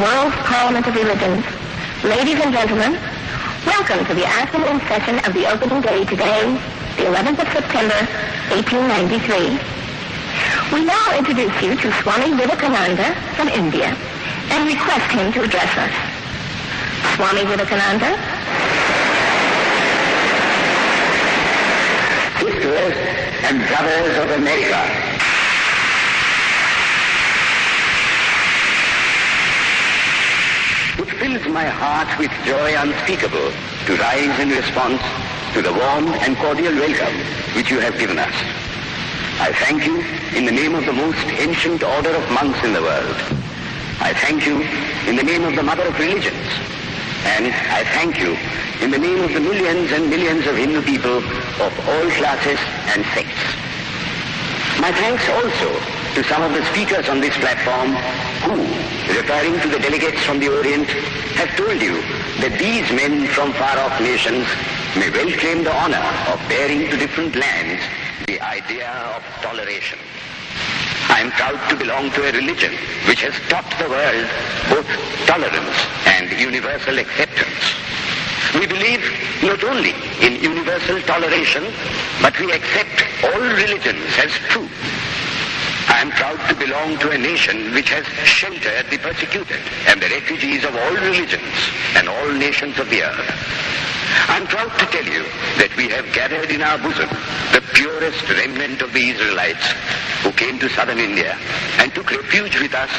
World's Parliament of Religions. Ladies and gentlemen, welcome to the afternoon session of the opening day today, the 11th of September, 1893. We now introduce you to Swami Vivekananda from India and request him to address us. Swami Vivekananda. Sisters and brothers of America, it fills my heart with joy unspeakable to rise in response to the warm and cordial welcome which you have given us. I thank you in the name of the most ancient order of monks in the world. I thank you in the name of the mother of religions. And I thank you in the name of the millions and millions of Hindu people of all classes and sects. My thanks also to some of the speakers on this platform who, referring to the delegates from the Orient, have told you that these men from far-off nations may well claim the honor of bearing to different lands the idea of toleration. I am proud to belong to a religion which has taught the world both tolerance and universal acceptance. We believe not only in universal toleration, but we accept all religions as true. I am proud to belong to a nation which has sheltered the persecuted and the refugees of all religions and all nations of the earth. I am proud to tell you that we have gathered in our bosom the purest remnant of the Israelites who came to southern India and took refuge with us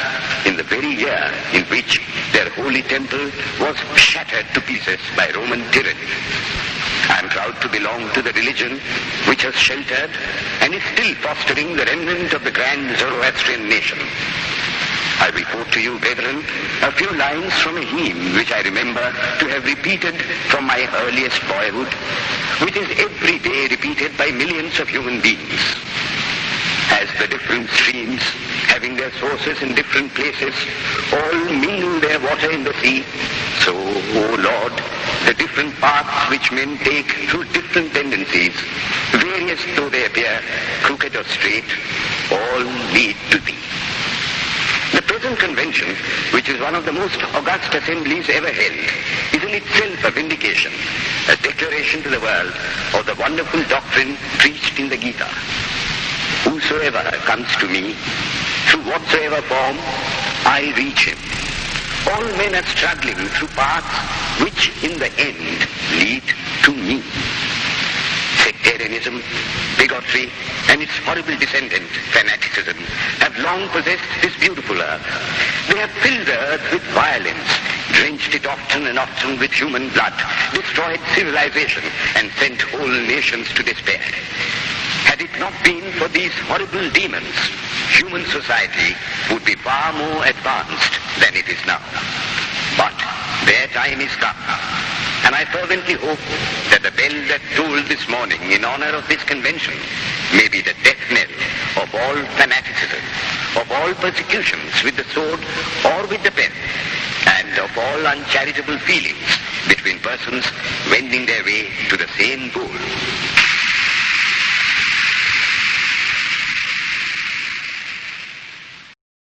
in the very year in which their holy temple was shattered to pieces by Roman tyranny. I am proud to belong to the religion which has sheltered and is still fostering the remnant of the grand Zoroastrian nation. I report to you, brethren, a few lines from a hymn which I remember to have repeated from my earliest boyhood, which is every day repeated by millions of human beings. As the different streams, having their sources in different places, all mingle their water in the sea, so, O Lord, the different paths which men take through different tendencies, various though they appear, crooked or straight, all lead to Thee. The present convention, which is one of the most august assemblies ever held, is in itself a vindication, a declaration to the world of the wonderful doctrine preached in the Gita. Whosoever comes to me, through whatsoever form, I reach him. All men are struggling through paths which in the end lead to me. Sectarianism, bigotry, and its horrible descendant, fanaticism, have long possessed this beautiful earth. They have filled the earth with violence, drenched it often and often with human blood, destroyed civilization, and sent whole nations to despair. Had it not been for these horrible demons, human society would be far more advanced than it is now. But their time is come, and I fervently hope that the bell that tolled this morning in honor of this convention may be the death knell of all fanaticism, of all persecutions with the sword or with the pen, and of all uncharitable feelings between persons wending their way to the same goal.